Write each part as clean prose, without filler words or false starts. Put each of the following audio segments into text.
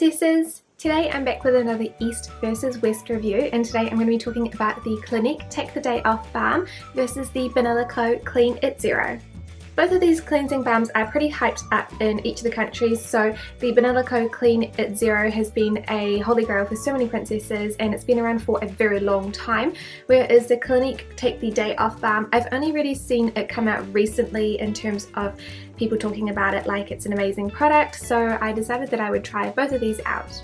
princesses! Today I'm back with another East versus West review, and today I'm going to be talking about the Clinique Take the Day Off Balm versus the Banila Co Clean It Zero. Both of these cleansing balms are pretty hyped up in each of the countries, so the Banila Co Clean It Zero has been a holy grail for so many princesses and it's been around for a very long time, whereas the Clinique Take the Day Off Balm, I've only really seen it come out recently in terms of people talking about it like it's an amazing product, so I decided that I would try both of these out.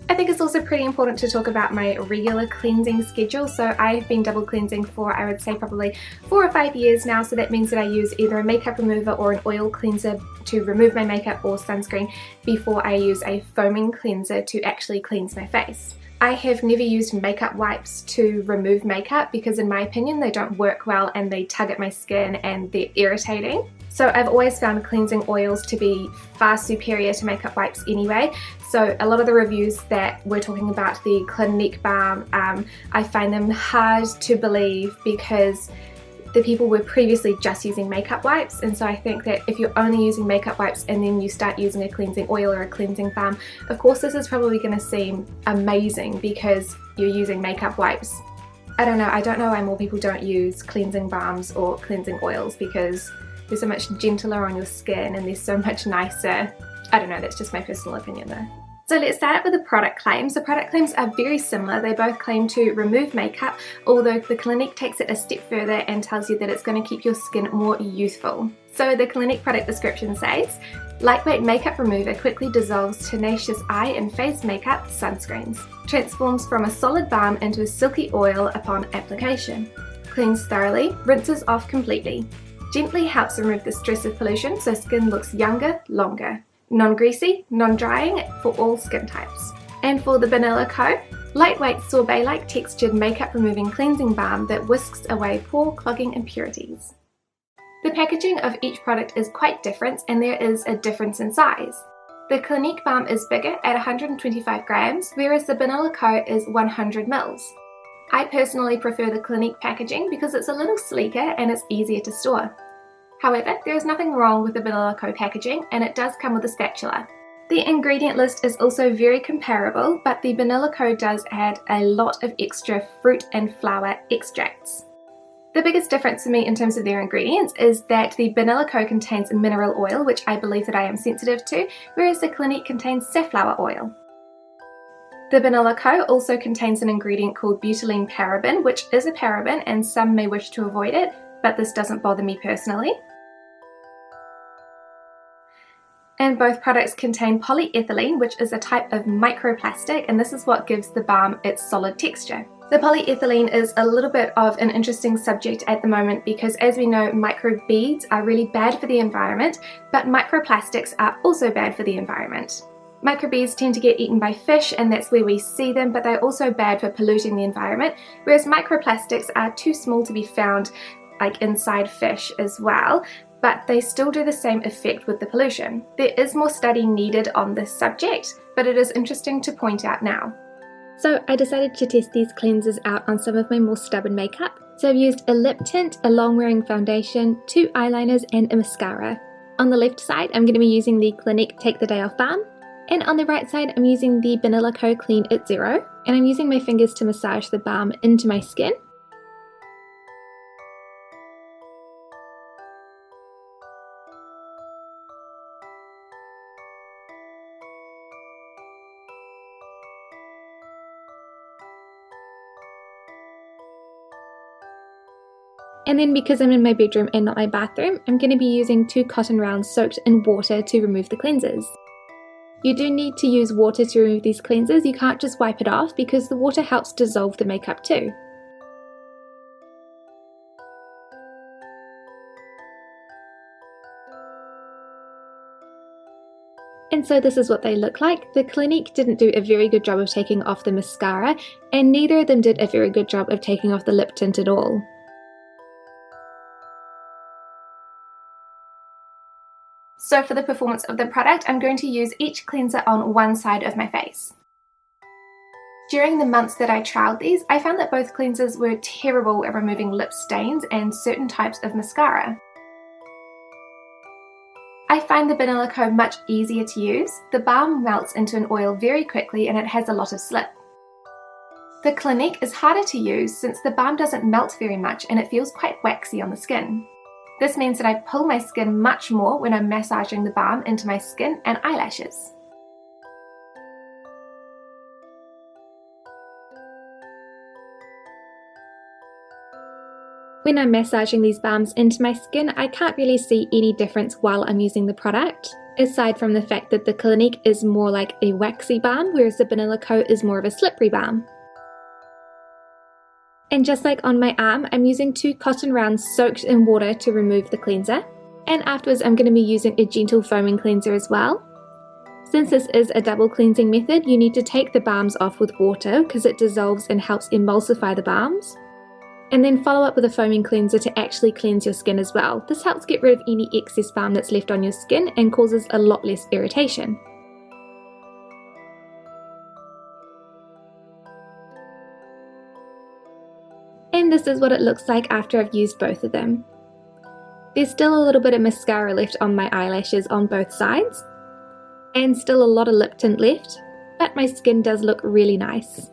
I think it's also pretty important to talk about my regular cleansing schedule. So I've been double cleansing for, I would say, probably 4 or 5 years now, so that means that I use either a makeup remover or an oil cleanser to remove my makeup or sunscreen before I use a foaming cleanser to actually cleanse my face. I have never used makeup wipes to remove makeup because in my opinion they don't work well and they tug at my skin and they're irritating. So I've always found cleansing oils to be far superior to makeup wipes anyway. So a lot of the reviews that we're talking about the Clinique balm, I find them hard to believe because the people were previously just using makeup wipes, and so I think that if you're only using makeup wipes and then you start using a cleansing oil or a cleansing balm, of course this is probably going to seem amazing because you're using makeup wipes. I don't know why more people don't use cleansing balms or cleansing oils because they're so much gentler on your skin and they're so much nicer. I don't know, that's just my personal opinion though. So let's start out with the product claims. The product claims are very similar. They both claim to remove makeup, although the Clinique takes it a step further and tells you that it's going to keep your skin more youthful. So the Clinique product description says, lightweight makeup remover quickly dissolves tenacious eye and face makeup sunscreens. Transforms from a solid balm into a silky oil upon application. Cleans thoroughly, rinses off completely. Gently helps remove the stress of pollution so skin looks younger, longer. Non-greasy, non-drying for all skin types. And for the Banila Co, lightweight sorbet-like textured makeup removing cleansing balm that whisks away pore clogging impurities. The packaging of each product is quite different and there is a difference in size. The Clinique balm is bigger at 125 grams, whereas the Banila Co is 100 mils. I personally prefer the Clinique packaging because it's a little sleeker and it's easier to store. However, there is nothing wrong with the Banila Co packaging and it does come with a spatula. The ingredient list is also very comparable, but the Banila Co does add a lot of extra fruit and flower extracts. The biggest difference for me in terms of their ingredients is that the Banila Co contains mineral oil, which I believe that I am sensitive to, whereas the Clinique contains safflower oil. The Banila Co also contains an ingredient called butylene paraben, which is a paraben and some may wish to avoid it, but this doesn't bother me personally. And both products contain polyethylene, which is a type of microplastic, and this is what gives the balm its solid texture. The polyethylene is a little bit of an interesting subject at the moment because, as we know, microbeads are really bad for the environment, but microplastics are also bad for the environment. Microbeads tend to get eaten by fish and that's where we see them, but they're also bad for polluting the environment, whereas microplastics are too small to be found like inside fish as well, but they still do the same effect with the pollution. There is more study needed on this subject, but it is interesting to point out now. So I decided to test these cleansers out on some of my more stubborn makeup. So I've used a lip tint, a long wearing foundation, 2 eyeliners and a mascara. On the left side I'm going to be using the Clinique Take the Day Off Balm, and on the right side I'm using the Banila Co Clean It Zero, and I'm using my fingers to massage the balm into my skin. And then because I'm in my bedroom and not my bathroom, I'm going to be using 2 cotton rounds soaked in water to remove the cleansers. You do need to use water to remove these cleansers, you can't just wipe it off because the water helps dissolve the makeup too. And so this is what they look like. The Clinique didn't do a very good job of taking off the mascara, and neither of them did a very good job of taking off the lip tint at all. So for the performance of the product, I'm going to use each cleanser on one side of my face. During the months that I trialed these, I found that both cleansers were terrible at removing lip stains and certain types of mascara. I find the Banila Co much easier to use. The balm melts into an oil very quickly and it has a lot of slip. The Clinique is harder to use since the balm doesn't melt very much and it feels quite waxy on the skin. This means that I pull my skin much more when I'm massaging the balm into my skin and eyelashes. When I'm massaging these balms into my skin, I can't really see any difference while I'm using the product, aside from the fact that the Clinique is more like a waxy balm, whereas the Banila Co is more of a slippery balm. And just like on my arm, I'm using 2 cotton rounds soaked in water to remove the cleanser. And afterwards I'm going to be using a gentle foaming cleanser as well. Since this is a double cleansing method, you need to take the balms off with water because it dissolves and helps emulsify the balms. And then follow up with a foaming cleanser to actually cleanse your skin as well. This helps get rid of any excess balm that's left on your skin and causes a lot less irritation. And this is what it looks like after I've used both of them. There's still a little bit of mascara left on my eyelashes on both sides, and still a lot of lip tint left, but my skin does look really nice.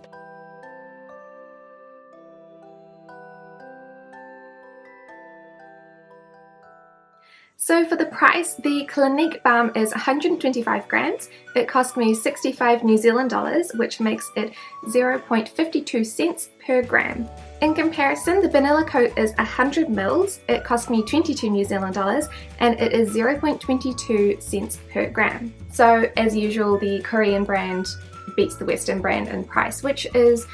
So for the price, the Clinique balm is 125 grams. It cost me 65 New Zealand dollars, which makes it 0.52 cents per gram. In comparison, the Banila Co is 100 mils. It cost me 22 New Zealand dollars, and it is 0.22 cents per gram. So as usual, the Korean brand beats the Western brand in price, which is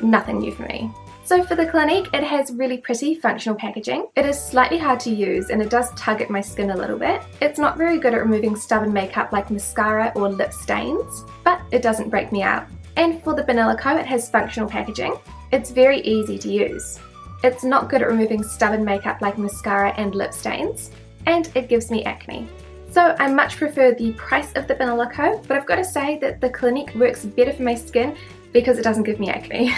nothing new for me. So for the Clinique, it has really pretty functional packaging. It is slightly hard to use and it does tug at my skin a little bit. It's not very good at removing stubborn makeup like mascara or lip stains, but it doesn't break me out. And for the Banila Co, it has functional packaging. It's very easy to use. It's not good at removing stubborn makeup like mascara and lip stains, and it gives me acne. So I much prefer the price of the Banila Co, but I've got to say that the Clinique works better for my skin because it doesn't give me acne.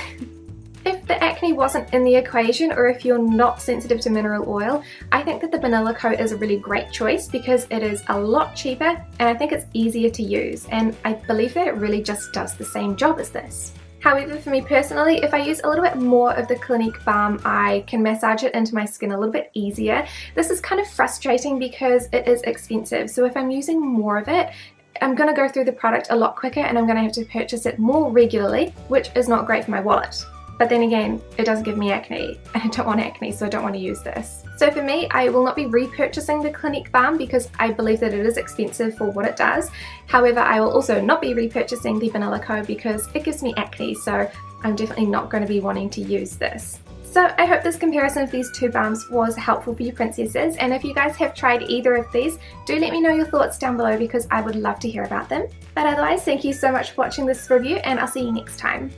If the acne wasn't in the equation, or if you're not sensitive to mineral oil, I think that the Banila Co is a really great choice because it is a lot cheaper and I think it's easier to use, and I believe that it really just does the same job as this. However, for me personally, if I use a little bit more of the Clinique balm, I can massage it into my skin a little bit easier. This is kind of frustrating because it is expensive, so if I'm using more of it, I'm going to go through the product a lot quicker and I'm going to have to purchase it more regularly, which is not great for my wallet. But then again, it does give me acne, and I don't want acne, so I don't want to use this. So for me, I will not be repurchasing the Clinique balm because I believe that it is expensive for what it does. However, I will also not be repurchasing the Banila Co because it gives me acne, so I'm definitely not going to be wanting to use this. So I hope this comparison of these 2 balms was helpful for you princesses, and if you guys have tried either of these, do let me know your thoughts down below because I would love to hear about them. But otherwise, thank you so much for watching this review, and I'll see you next time.